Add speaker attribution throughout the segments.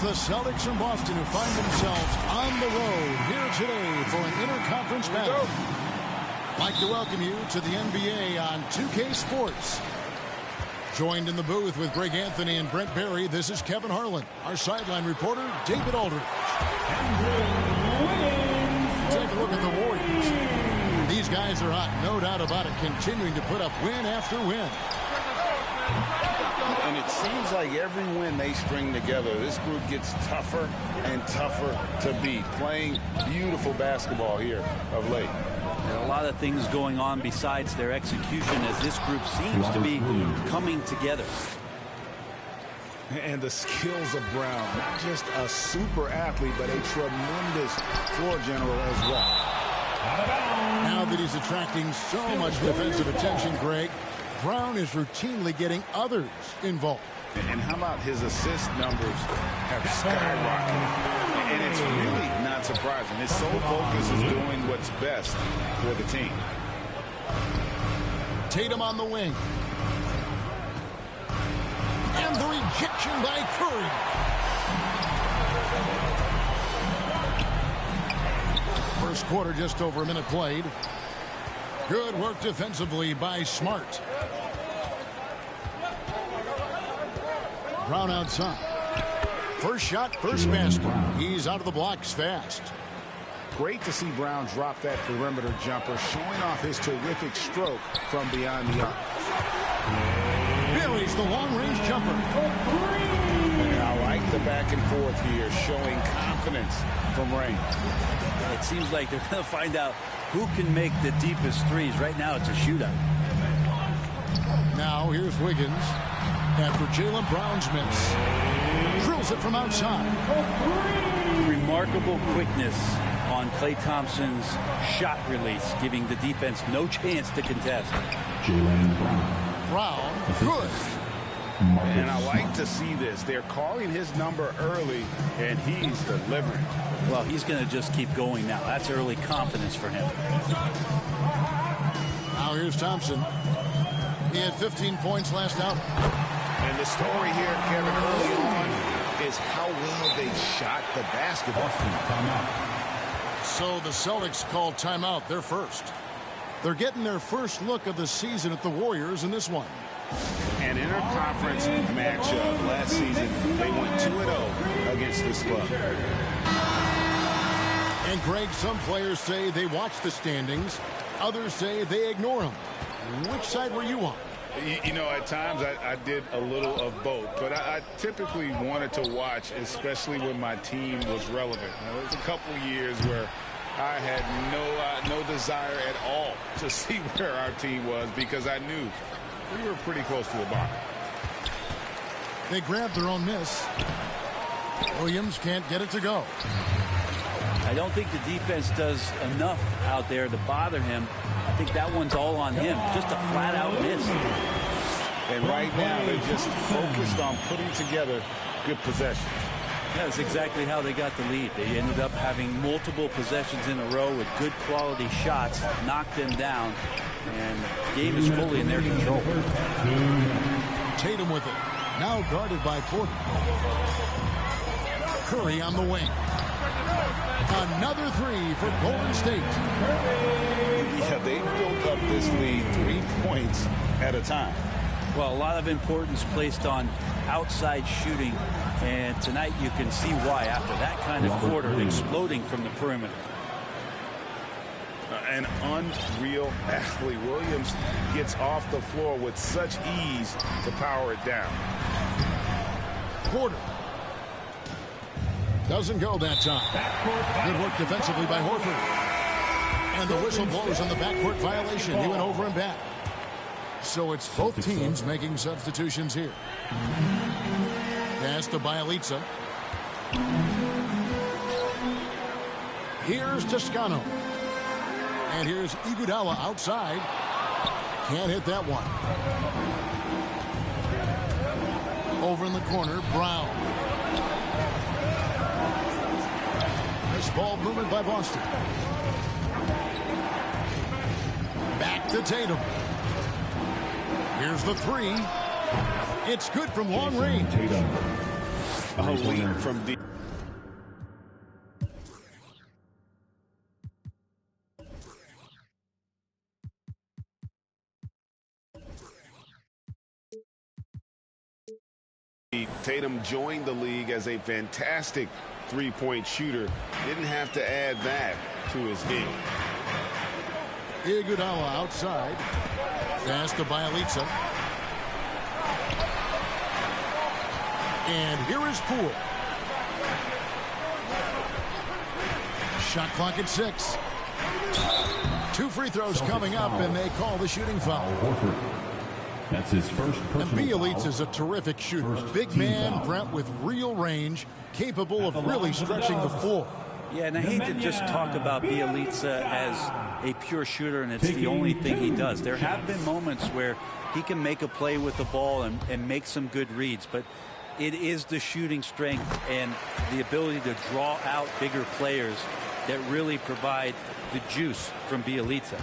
Speaker 1: It's the Celtics from Boston who find themselves on the road here today for an interconference battle. I'd like to welcome you to the NBA on 2K Sports. Joined in the booth with Greg Anthony and Brent Barry, this is Kevin Harlan. Our sideline reporter, David Aldridge. Take a look at the Warriors. These guys are hot, no doubt about it, continuing to put up win after win.
Speaker 2: And it seems like every win they string together, this group gets tougher and tougher to beat. Playing beautiful basketball here of late.
Speaker 3: A lot of things going on besides their execution as this group seems to be coming together.
Speaker 4: And the skills of Brown, not just a super athlete, but a tremendous floor general as well.
Speaker 1: Now that he's attracting so much defensive attention, Greg, Brown is routinely getting others involved.
Speaker 2: And how about his assist numbers have skyrocketed? And it's really not surprising. His sole focus is doing what's best for the team.
Speaker 1: Tatum on the wing. And the rejection by Curry. First quarter, just over a minute played. Good work defensively by Smart. Brown outside. First shot, first basket. He's out of the blocks fast.
Speaker 4: Great to see Brown drop that perimeter jumper, showing off his terrific stroke from beyond the arc.
Speaker 1: Buries the long-range jumper.
Speaker 4: And I like the back and forth here, showing confidence from Rain.
Speaker 3: It seems like they're going to find out who can make the deepest threes. Right now, it's a shootout.
Speaker 1: Now, here's Wiggins. After Jaylen Brown's miss. Drills it from outside.
Speaker 3: Remarkable quickness on Klay Thompson's shot release, giving the defense no chance to contest.
Speaker 1: Brown, good.
Speaker 2: And I like to see this. They're calling his number early, and he's delivering.
Speaker 3: Well, he's going to just keep going now. That's early confidence for him.
Speaker 1: Now here's Thompson. He had 15 points last out.
Speaker 4: And the story here, Kevin, early on is how well they shot the basketball.
Speaker 1: So the Celtics called timeout. They're first. They're getting their first look of the season at the Warriors in this one.
Speaker 2: An interconference matchup last season. They went 2-0 against this club.
Speaker 1: And Greg, some players say they watch the standings. Others say they ignore them. Which side were you on?
Speaker 2: You know, at times I did a little of both, but I typically wanted to watch, especially when my team was relevant. There was a couple of years where I had no desire at all to see where our team was because I knew we were pretty close to the bottom.
Speaker 1: They grabbed their own miss. Williams can't get it to go.
Speaker 3: I don't think the defense does enough out there to bother him. I think that one's all on him. Just a flat-out miss.
Speaker 2: And right now, they're just focused on putting together good possessions.
Speaker 3: That's exactly how they got the lead. They ended up having multiple possessions in a row with good quality shots, knocked them down, and the game is fully in their control.
Speaker 1: Tatum with it. Now guarded by Porter. Curry on the wing. Another three for Golden State.
Speaker 2: Yeah, they built up this lead 3 points at a time.
Speaker 3: Well, a lot of importance placed on outside shooting, and tonight you can see why after that kind of quarter exploding from the perimeter.
Speaker 2: An unreal athlete. Williams gets off the floor with such ease to power it down.
Speaker 1: Porter. Doesn't go that time. Good work defensively by Horford. And the whistle blows on the backcourt violation. He went over and back. So it's both teams making substitutions here. Pass to Bielitsa. Here's Toscano. And here's Iguodala outside. Can't hit that one. Over in the corner, Brown. Nice ball movement by Boston. Back to Tatum. Here's the three. It's good from long range.
Speaker 2: A lead from deep. Tatum joined the league as a fantastic three-point shooter. Didn't have to add that to his game.
Speaker 1: Iguodala outside. Pass to Bielitsa. And here is Poole. Shot clock at 6. 2 free throws coming up, and they call the shooting foul.
Speaker 5: That's his first personal
Speaker 1: And Bielitsa
Speaker 5: foul.
Speaker 1: is a terrific shooter. Big man, Brent, with real range, capable of really stretching the floor.
Speaker 3: Yeah, and I hate to just talk about Bielitsa as a pure shooter and it's the only thing he does. There have been moments where he can make a play with the ball and make some good reads, but it is the shooting strength and the ability to draw out bigger players that really provide the juice from Bielitsa.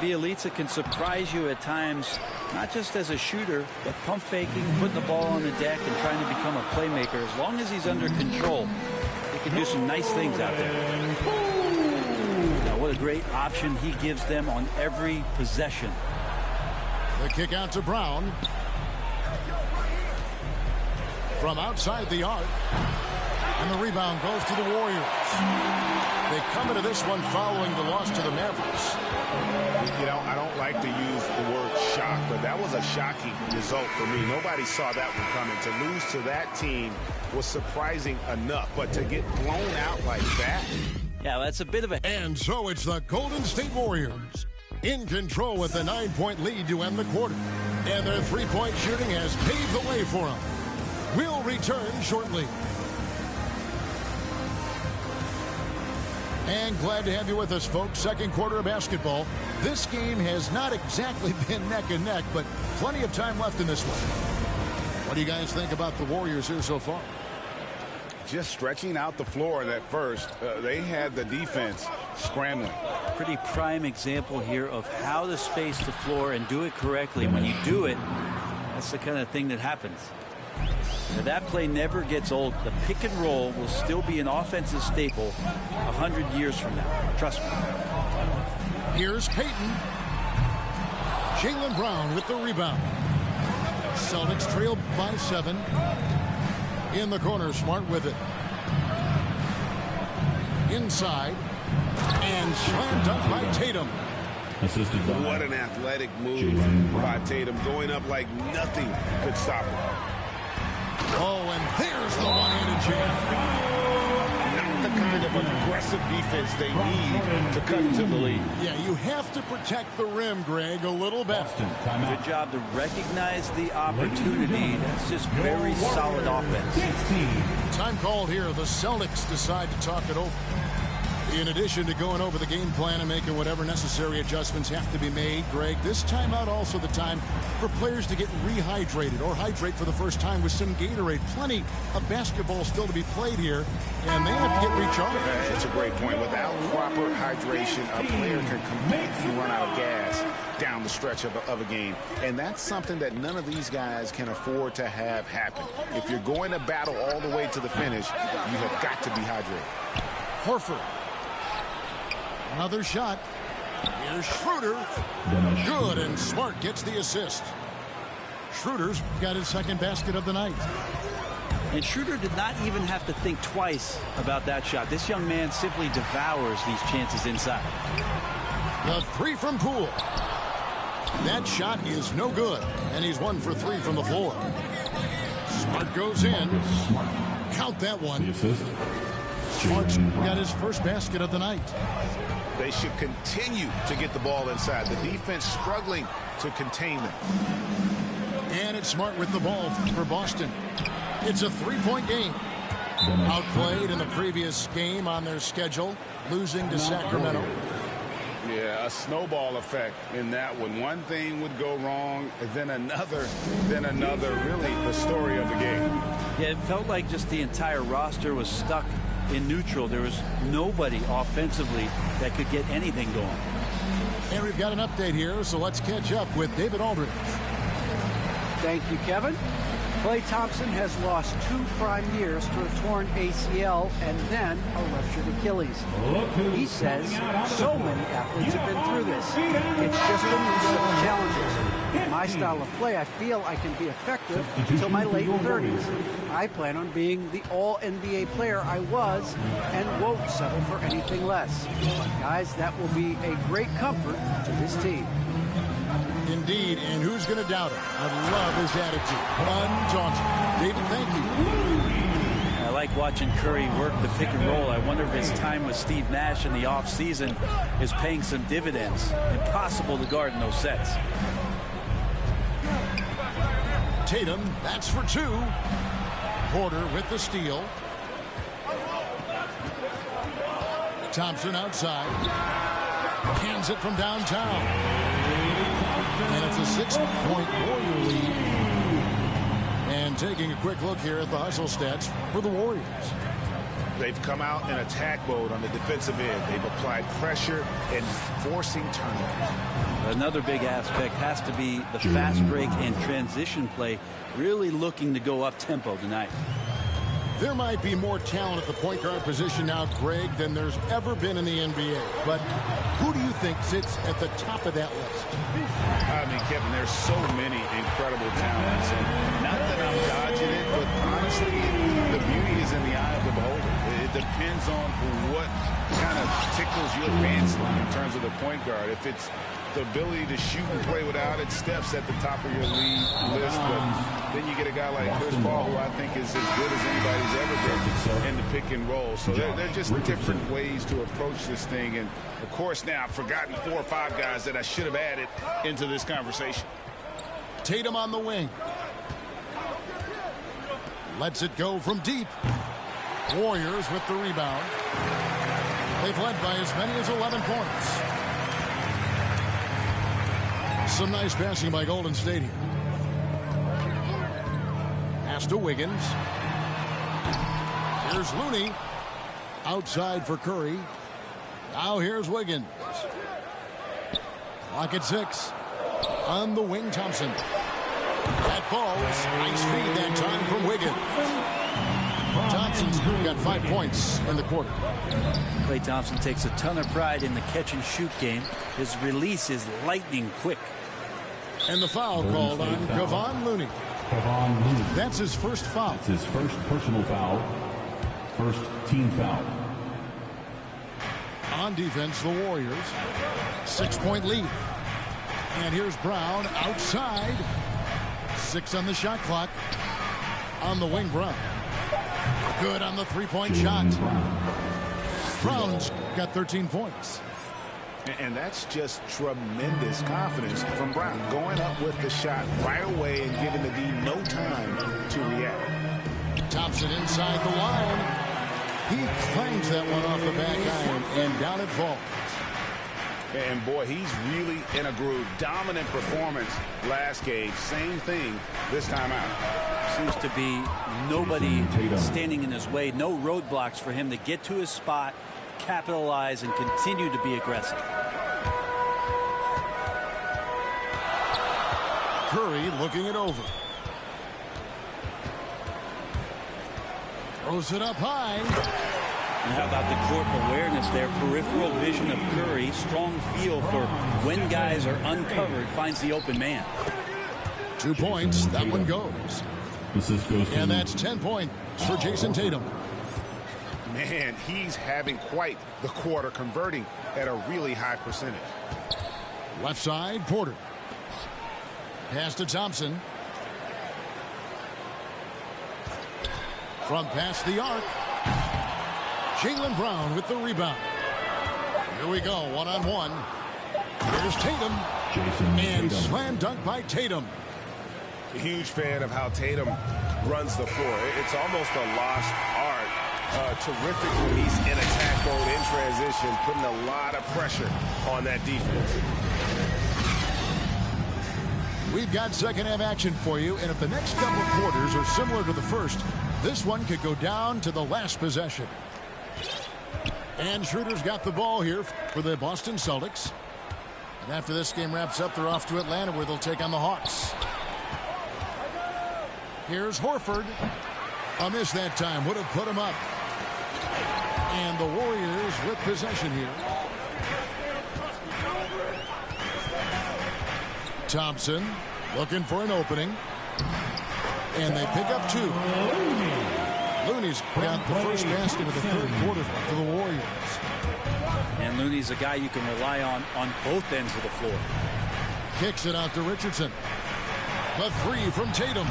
Speaker 3: Bielitsa can surprise you at times, not just as a shooter, but pump faking, putting the ball on the deck and trying to become a playmaker. As long as he's under control, he can do some nice things out there. Now, what a great option he gives them on every possession.
Speaker 1: The kick out to Brown. from outside the arc. And the rebound goes to the Warriors. They come into this one following the loss to the Mavericks.
Speaker 4: You know, I don't like to use the word shock, but that was a shocking result for me. Nobody saw that one coming. To lose to that team was surprising enough, but to get blown out like that.
Speaker 3: Yeah, that's a bit of a...
Speaker 1: And so it's the Golden State Warriors in control with a 9-point lead to end the quarter. And their three-point shooting has paved the way for them. We'll return shortly. And glad to have you with us, folks. Second quarter of basketball. This game has not exactly been neck and neck, but plenty of time left in this one. What do you guys think about the Warriors here so far?
Speaker 2: Just stretching out the floor at first. They had the defense scrambling.
Speaker 3: Pretty prime example here of how to space the floor and do it correctly. When you do it, that's the kind of thing that happens. Now, that play never gets old. The pick and roll will still be an offensive staple 100 years from now. Trust me.
Speaker 1: Here's Peyton. Jaylen Brown with the rebound. Celtics trail by 7. In the corner, Smart with it. Inside. And slam dunk by Tatum.
Speaker 5: Assisted by
Speaker 4: What an athletic move by Tatum, going up like nothing could stop him.
Speaker 1: Oh, and there's the one-handed jam.
Speaker 4: Not the kind of aggressive defense they need to cut into the lead.
Speaker 1: Yeah, you have to protect the rim, Greg, a little bit.
Speaker 3: Good job to recognize the opportunity. That's just very solid offense.
Speaker 1: Time called here. The Celtics decide to talk it over. In addition to going over the game plan and making whatever necessary adjustments have to be made, Greg, this timeout also the time for players to get rehydrated or hydrate for the first time with some Gatorade. Plenty of basketball still to be played here, and they have to get recharged.
Speaker 4: That's a great point. Without proper hydration, a player can completely run out of gas down the stretch of a game. And that's something that none of these guys can afford to have happen. If you're going to battle all the way to the finish, you have got to be hydrated.
Speaker 1: Horford. Another shot. Here's Schroeder. Good, and Smart gets the assist. Schroeder's got his second basket of the night.
Speaker 3: And Schroeder did not even have to think twice about that shot. This young man simply devours these chances inside.
Speaker 1: The three from Poole. That shot is no good, and he's 1 for 3 from the floor. Smart goes in. Count that one. Smart's got his first basket of the night.
Speaker 4: They should continue to get the ball inside. The defense struggling to contain them.
Speaker 1: And it's Smart with the ball for Boston. It's a 3-point game. Outplayed in the previous game on their schedule, losing to Sacramento.
Speaker 2: Yeah, a snowball effect in that one. One thing would go wrong, then another, really the story of the game.
Speaker 3: Yeah, it felt like just the entire roster was stuck in neutral. There was nobody offensively that could get anything going.
Speaker 1: And we've got an update here, so let's catch up with David Aldridge.
Speaker 6: Thank you, Kevin. Klay Thompson has lost 2 prime years to a torn ACL and then a ruptured Achilles. He says so many athletes have been through this. It's just a new set of challenges. In my style of play, I feel I can be effective until my late 30s. I plan on being the all-NBA player I was and won't settle for anything less. But guys, that will be a great comfort to this team.
Speaker 1: Indeed, and who's going to doubt it? I love his attitude. Undaunted. David, thank you.
Speaker 3: I like watching Curry work the pick and roll. I wonder if his time with Steve Nash in the offseason is paying some dividends. Impossible to guard in those sets.
Speaker 1: Tatum, that's for 2. Porter with the steal. Thompson outside. Hands it from downtown. And it's a 6-point Warrior lead. And taking a quick look here at the hustle stats for the Warriors.
Speaker 4: They've come out in attack mode on the defensive end. They've applied pressure and forcing turnovers.
Speaker 3: Another big aspect has to be the fast break and transition play, really looking to go up tempo tonight.
Speaker 1: There might be more talent at the point guard position now, Greg, than there's ever been in the NBA. But who do you think sits at the top of that list?
Speaker 2: I mean, Kevin, there's so many incredible talents. And not that I'm dodging it, but honestly,
Speaker 4: you advance in terms of the point guard. If it's the ability to shoot and play without it, Steph's at the top of your league list. But then you get a guy like Chris Paul, who I think is as good as anybody's ever been in the pick and roll. So they're just different ways to approach this thing. And, of course, now I've forgotten 4 or 5 guys that I should have added into this conversation.
Speaker 1: Tatum on the wing. Lets it go from deep. Warriors with the rebound. They've led by as many as 11 points. Some nice passing by Golden State here. Pass to Wiggins. Here's Looney. Outside for Curry. Now here's Wiggins. Clock at 6. On the wing, Thompson. That falls. Nice feed that time from Wiggins. Thompson's got 5 points in the quarter.
Speaker 3: Klay Thompson takes a ton of pride in the catch-and-shoot game. His release is lightning quick.
Speaker 1: And the foul called on Kevon Looney. That's his first foul.
Speaker 5: It's his first personal foul. First team foul.
Speaker 1: On defense, the Warriors. 6-point lead. And here's Brown outside. 6 on the shot clock. On the wing, Brown. Good on the three-point shot. Brown's got 13 points.
Speaker 4: And that's just tremendous confidence from Brown. Going up with the shot right away and giving the D no time to react.
Speaker 1: Thompson inside the line. He clangs that one off the back iron, and down it falls.
Speaker 4: And, boy, he's really in a groove. Dominant performance last game. Same thing this time out.
Speaker 3: Seems to be nobody standing in his way. No roadblocks for him to get to his spot, capitalize, and continue to be aggressive.
Speaker 1: Curry looking it over. Throws it up high.
Speaker 3: And how about the court awareness there? Peripheral vision of Curry. Strong feel for when guys are uncovered. Finds the open man.
Speaker 1: 2 points. That one goes. And that's 10 points for Jason Tatum.
Speaker 4: Man, he's having quite the quarter, converting at a really high percentage.
Speaker 1: Left side, Porter. Pass to Thompson. From past the arc. Jaylen Brown with the rebound. Here we go, one-on-one. Here's Tatum. And slam dunk by Tatum.
Speaker 4: A huge fan of how Tatum runs the floor. It's almost a lost art. Terrific when he's in attack mode, in transition, putting a lot of pressure on that defense.
Speaker 1: We've got second half action for you, and if the next couple of quarters are similar to the first, this one could go down to the last possession. And Schroeder's got the ball here for the Boston Celtics. And after this game wraps up, they're off to Atlanta, where they'll take on the Hawks. Here's Horford. A miss that time. Would have put him up. And the Warriors with possession here. Thompson looking for an opening. And they pick up 2. Looney's got the first basket of the third quarter for the Warriors.
Speaker 3: And Looney's a guy you can rely on both ends of the floor.
Speaker 1: Kicks it out to Richardson. The 3 from Tatum.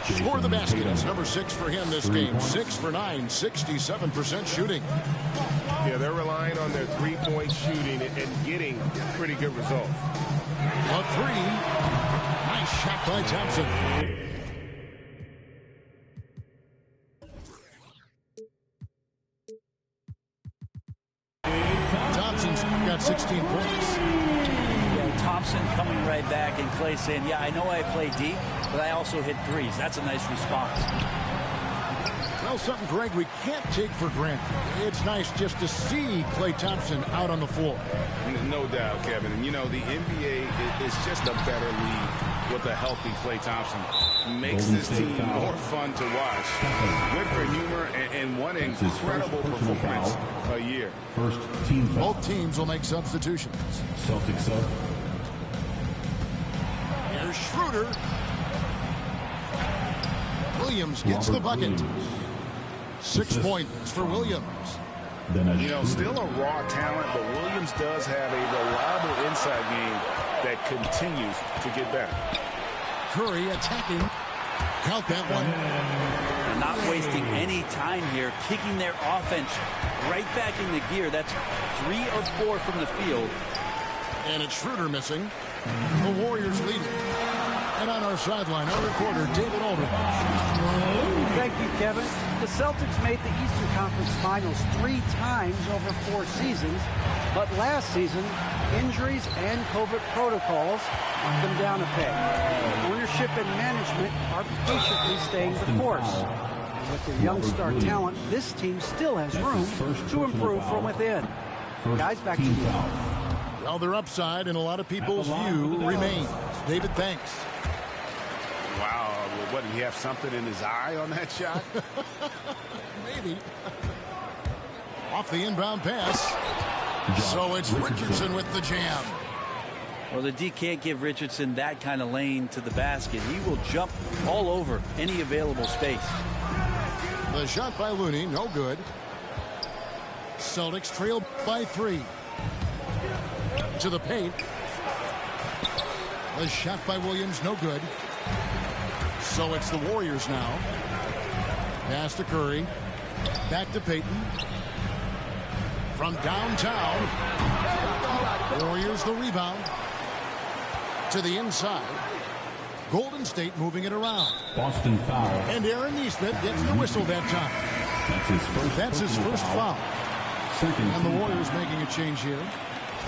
Speaker 1: Score the basket. It's number 6 for him this game. 6 for 9, 67% shooting.
Speaker 4: Yeah, they're relying on their three-point shooting and getting pretty good results.
Speaker 1: A 3. Nice shot by Thompson. Thompson's got 16 points.
Speaker 3: Yeah, Thompson coming right back, and Klay saying, yeah, I know I play deep, but I also hit threes. That's a nice response.
Speaker 1: Well, something, Greg, we can't take for granted. It's nice just to see Klay Thompson out on the floor.
Speaker 4: No doubt, Kevin. And, you know, the NBA is just a better league with a healthy Klay Thompson. Makes this team more fun to watch. Good for humor and one incredible performance a year.
Speaker 5: First team foul.
Speaker 1: Both teams will make substitutions.
Speaker 5: Celtics up.
Speaker 1: Here's Schroeder. Williams gets the bucket. 6 points for Williams.
Speaker 2: You know, still a raw talent, but Williams does have a reliable inside game that continues to get better.
Speaker 1: Curry attacking. Count that one.
Speaker 3: They're not wasting any time here, kicking their offense right back into gear. That's 3 of 4 from the field.
Speaker 1: And it's Schroeder missing. The Warriors leading. And on our sideline, our reporter, David Aldridge.
Speaker 6: Thank you, Kevin. The Celtics made the Eastern Conference Finals 3 times over 4 seasons, but last season, injuries and COVID protocols knocked them down a peg. Ownership and management are patiently staying the course. And with their young star talent, this team still has room to improve from within. Guys, back to you.
Speaker 1: Well, their upside in a lot of people's view remains. David, thanks.
Speaker 4: Wow, well, what, did he have something in his eye on that shot?
Speaker 1: Maybe. Off the inbound pass. So it's Richardson with the jam.
Speaker 3: Well, the D can't give Richardson that kind of lane to the basket. He will jump all over any available space.
Speaker 1: The shot by Looney, no good. Celtics trail by 3. To the paint. The shot by Williams, no good. So it's the Warriors now. Pass to Curry. Back to Payton. From downtown. Warriors the rebound. To the inside. Golden State moving it around.
Speaker 5: Boston foul.
Speaker 1: And Aaron Nesmith gets the whistle that time.
Speaker 5: That's his first
Speaker 1: foul.
Speaker 5: Second
Speaker 1: And the Warriors making a change here.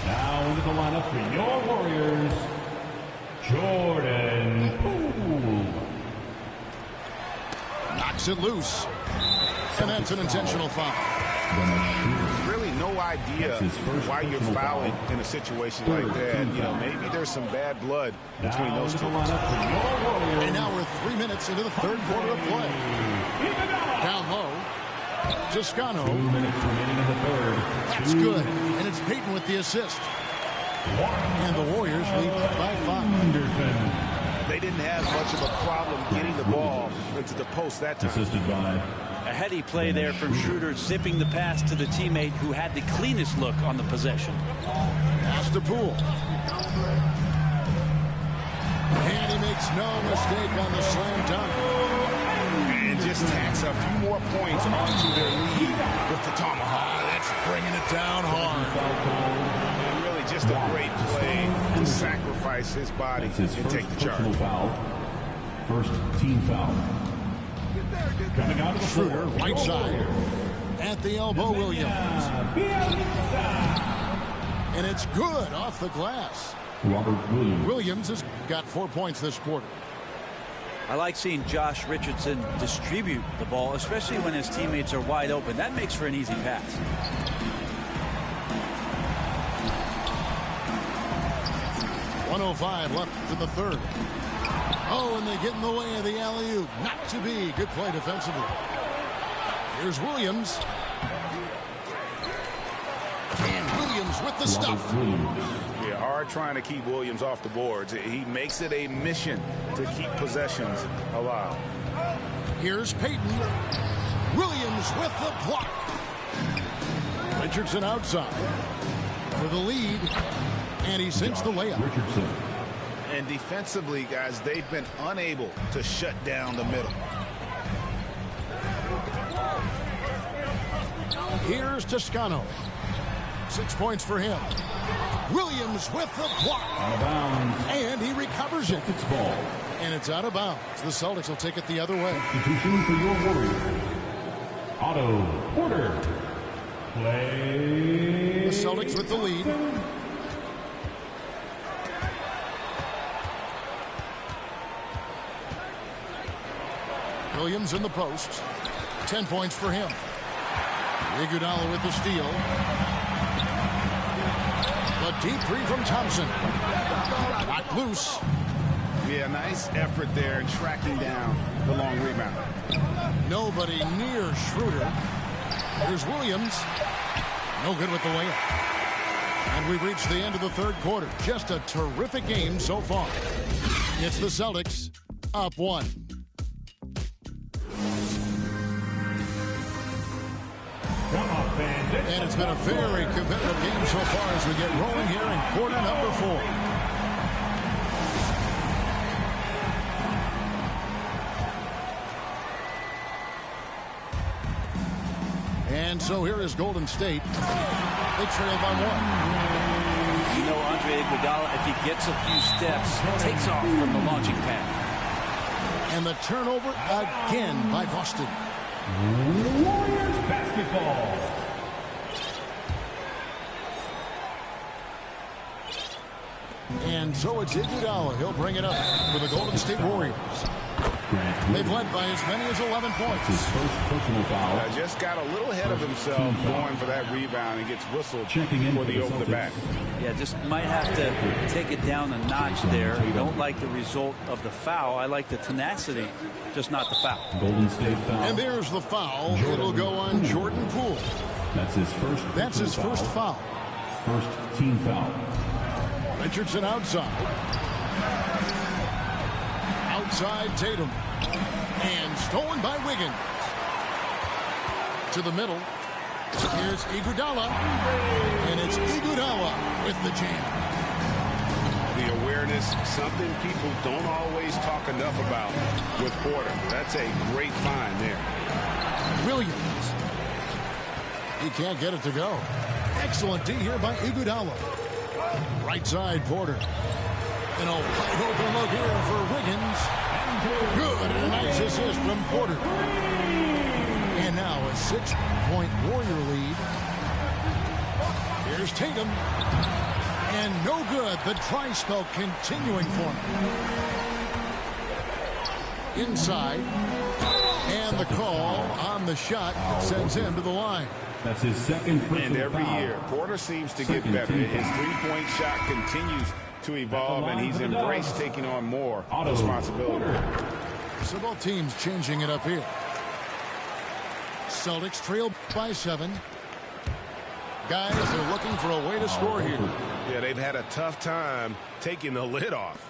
Speaker 5: Now into the lineup for your Warriors, Jordan Poole.
Speaker 1: Knocks it loose. And that's an intentional foul.
Speaker 4: Really no idea why you're fouling in a situation like that. You know, maybe there's some bad blood between those two.
Speaker 1: And now we're 3 minutes into the third quarter of play. Down low. Toscano.
Speaker 5: 2 minutes remaining in the third.
Speaker 1: That's good. And it's Payton with the assist. And the Warriors lead by 5.
Speaker 4: They didn't have much of a problem getting the ball into the post that time.
Speaker 5: Assisted by
Speaker 3: A heady play there from Schroeder, zipping the pass to the teammate who had the cleanest look on the possession.
Speaker 1: Pass to Poole. And he makes no mistake on the slam dunk.
Speaker 4: And just tacks a few more points onto their lead with the tomahawk.
Speaker 1: That's bringing it down hard.
Speaker 4: And really just a great play to sacrifice his body and take the charge.
Speaker 5: Foul. First team foul. Coming out of the
Speaker 1: Schroeder,
Speaker 5: floor.
Speaker 1: right side. At the elbow, Williams. And it's good off the glass.
Speaker 5: Robert Williams.
Speaker 1: Williams has got 4 points this quarter.
Speaker 3: I like seeing Josh Richardson distribute the ball, especially when his teammates are wide open. That makes for an easy pass. .105 left in the third.
Speaker 1: Oh, and they get in the way of the alley-oop. Not to be. Good play defensively. Here's Williams. And Williams with the stuff.
Speaker 4: Yeah, hard trying to keep Williams off the boards. He makes it a mission to keep possessions alive.
Speaker 1: Here's Payton. Williams with the block. Richardson outside for the lead. And he sinks the layup.
Speaker 5: Richardson.
Speaker 4: And defensively, guys, they've been unable to shut down the middle.
Speaker 1: Here's Toscano. 6 points for him. Williams with the block.
Speaker 5: Out of bounds.
Speaker 1: And he recovers it.
Speaker 5: It's ball.
Speaker 1: And it's out of bounds. The Celtics will take it the other way.
Speaker 5: Substitution for your Warriors. Otto Porter. Play.
Speaker 1: The Celtics with the lead. Williams in the post. 10 points for him. Iguodala with the steal. The deep three from Thompson. Knocked loose.
Speaker 4: Yeah, nice effort there in tracking down the long rebound.
Speaker 1: Nobody near Schroeder. Here's Williams. No good with the layup. And we've reached the end of the third quarter. Just a terrific game so far. It's the Celtics up 1.
Speaker 5: Come on, fans. It's
Speaker 1: And it's been a very competitive game so far as we get rolling here in quarter number 4. And so here is Golden State. They trail by 1.
Speaker 3: You know, Andre Iguodala, if he gets a few steps, takes off from the launching pad.
Speaker 1: And the turnover again by Boston.
Speaker 5: Warriors basketball.
Speaker 1: And so it's Iguodala. He'll bring it up for the Golden State Warriors. They've led by as many as 11 points.
Speaker 5: His first personal foul.
Speaker 2: Just got a little ahead of himself going for that rebound and gets whistled
Speaker 5: Checking in
Speaker 2: for the
Speaker 5: for the
Speaker 2: over the back.
Speaker 3: Yeah, just might have to take it down a notch there. I don't like the result of the foul. I like the tenacity, just not the foul.
Speaker 5: Golden State foul.
Speaker 1: And there's the foul. It'll go on Jordan Poole.
Speaker 5: That's his first
Speaker 1: foul.
Speaker 5: First team foul.
Speaker 1: Richardson outside. Outside Tatum. And stolen by Wiggins. To the middle. Here's Iguodala. And it's Iguodala with the jam.
Speaker 2: The awareness, something people don't always talk enough about with Porter. That's a great find there.
Speaker 1: Williams. He can't get it to go. Excellent D here by Iguodala. Right side, Porter. And a wide open look here for Wiggins. Good, and a nice assist from Porter. And now a 6-point Warrior lead. Here's Tatum. And no good. The dry spell continuing for him. Inside. And the call on the shot sends him to the line.
Speaker 5: That's his second personal
Speaker 2: And every
Speaker 5: foul.
Speaker 2: year, Porter seems to get better. His three-point shot continues to evolve, and he's embraced taking on more responsibility.
Speaker 1: So both teams changing it up here. Celtics trail by 7. Guys are looking for a way to score here.
Speaker 2: Yeah, they've had a tough time taking the lid off.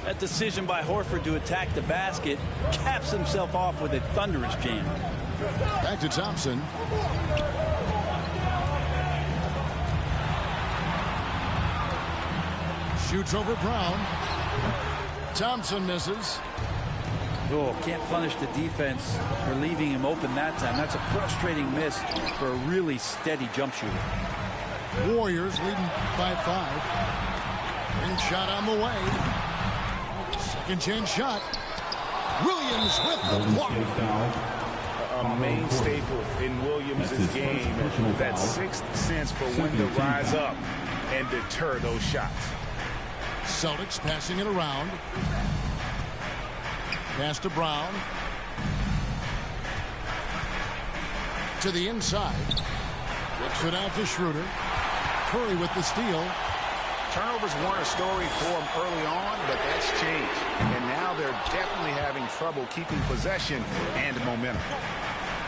Speaker 3: That decision by Horford to attack the basket caps himself off with a thunderous jam.
Speaker 1: Back to Thompson. Shoots over Brown. Thompson misses.
Speaker 3: Oh, can't punish the defense for leaving him open that time. That's a frustrating miss for a really steady jump shooter.
Speaker 1: Warriors leading by 5. And shot on the way. Second chance shot. Williams with the block.
Speaker 2: A main staple in Williams' game. That sixth sense for when to rise up and deter those shots.
Speaker 1: Celtics passing it around. Pass to Brown. To the inside. Kicks it out to Schroeder. Curry with the steal.
Speaker 4: Turnovers weren't a story for them early on, but that's changed. And now they're definitely having trouble keeping possession and momentum.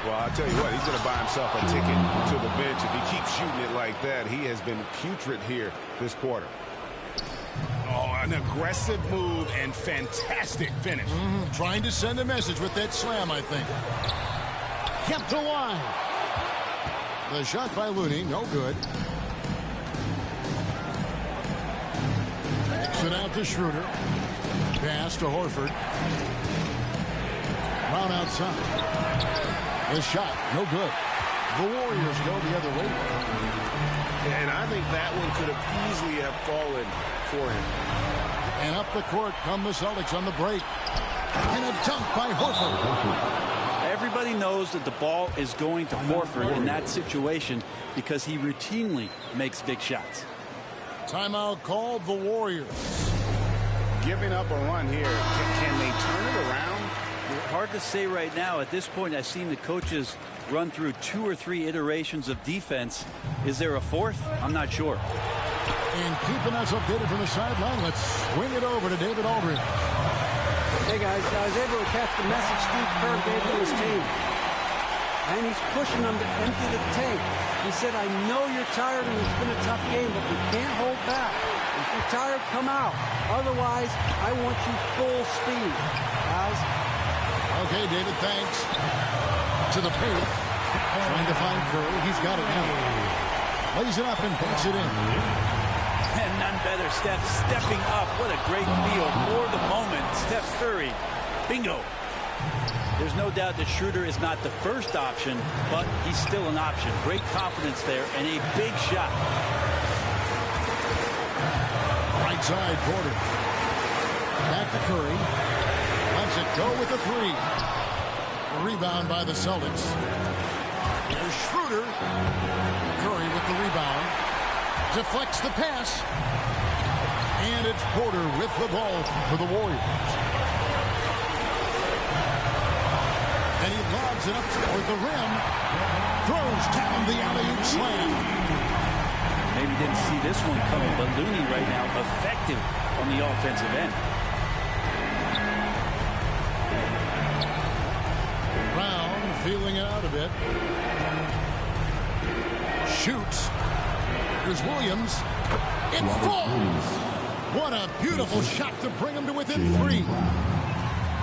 Speaker 2: Well, I'll tell you what, he's going to buy himself a ticket to the bench. If he keeps shooting it like that, he has been putrid here this quarter. Oh, an aggressive move and fantastic finish.
Speaker 1: Trying to send a message with that slam, I think. Kept alive. The shot by Looney, no good. Kicks it out to Schroeder. Pass to Horford. Brown outside. The shot, no good. The Warriors go the other way.
Speaker 2: And I think that one could have easily have fallen for him.
Speaker 1: And up the court come the Celtics on the break. And a dunk by Horford.
Speaker 3: Everybody knows that the ball is going to Horford in that situation because he routinely makes big shots.
Speaker 1: Timeout called the Warriors.
Speaker 2: Giving up a run here. Can they turn it around?
Speaker 3: Hard to say right now. At this point, I've seen the coaches run through 2 or 3 iterations of defense. Is there a fourth? I'm not sure.
Speaker 1: And keeping us updated from the sideline, let's swing it over to David Aldridge.
Speaker 6: Hey guys, I was able to catch the message Steve Kerr gave to his team. And he's pushing them to empty the tank. He said, I know you're tired and it's been a tough game, but we can't hold back. If you're tired, come out. Otherwise, I want you full speed, guys.
Speaker 1: Okay, David, thanks. To the paint. Trying to find Curry. He's got it now. Lays it up and banks it in.
Speaker 3: And none better. Steph stepping up. What a great feel for the moment. Steph Curry. Bingo. There's no doubt that Schroeder is not the first option, but he's still an option. Great confidence there and a big shot.
Speaker 1: Right side, Porter. Back to Curry. Lets it go with the three. The rebound by the Celtics. Here's Schroeder. Curry with the rebound. Deflects the pass. And it's Porter with the ball for the Warriors. And he lobs it up toward the rim. Throws down the alley-oop slam.
Speaker 3: Maybe didn't see this one coming, but Looney right now effective on the offensive end.
Speaker 1: Brown feeling it out a bit. Shoots. Here's Williams. It falls. What a beautiful shot to bring him to within three.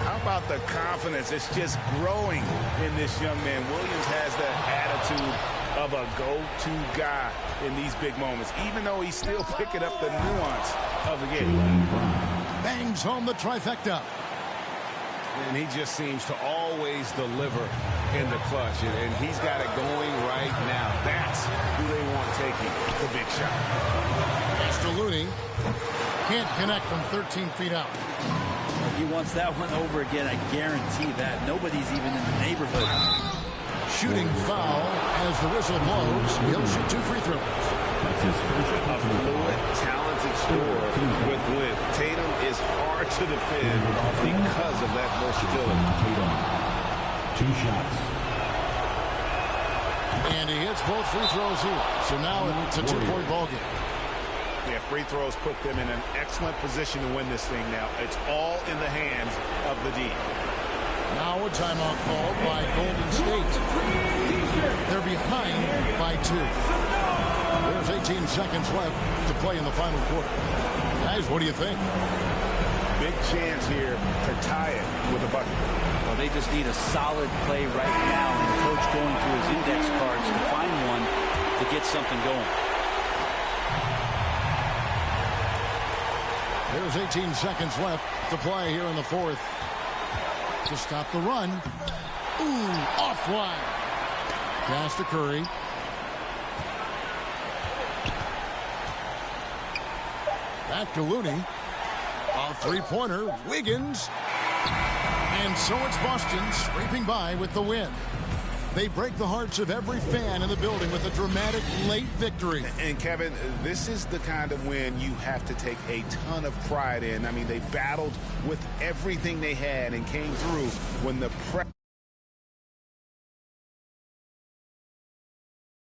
Speaker 2: How about the confidence? It's just growing in this young man. Williams has that attitude of a go-to guy in these big moments, even though he's still picking up the nuance of the game.
Speaker 1: Bangs home the trifecta.
Speaker 4: And he just seems to always deliver in the clutch. And he's got it going right now. That's who they want taking the big shot.
Speaker 1: Mr. Looney can't connect from 13 feet out.
Speaker 3: He wants that one over again. I guarantee that. Nobody's even in the neighborhood.
Speaker 1: Shooting foul as the whistle blows. He'll shoot 2 free throws.
Speaker 5: That's his first.
Speaker 4: A fluid, talented scorer with length. Tatum is hard to defend because of that versatility.
Speaker 5: Tatum. 2 shots.
Speaker 1: And he hits both free throws here. So now it's a 2-point ball game.
Speaker 2: Yeah, free throws put them in an excellent position to win this thing now. It's all in the hands of the D.
Speaker 1: Now a timeout called by Golden State. They're behind by 2. There's 18 seconds left to play in the final quarter. Guys, what do you think?
Speaker 2: Big chance here to tie it with a bucket.
Speaker 3: Well, they just need a solid play right now. And the coach going through his index cards to find one to get something going.
Speaker 1: There's 18 seconds left to play here in the fourth. To stop the run. Ooh, offline. Pass to Curry. Back to Looney. A three-pointer. Wiggins. And so it's Boston scraping by with the win. They break the hearts of every fan in the building with a dramatic late victory.
Speaker 2: And Kevin, this is the kind of win you have to take a ton of pride in. I mean, they battled with everything they had and came through when the pressure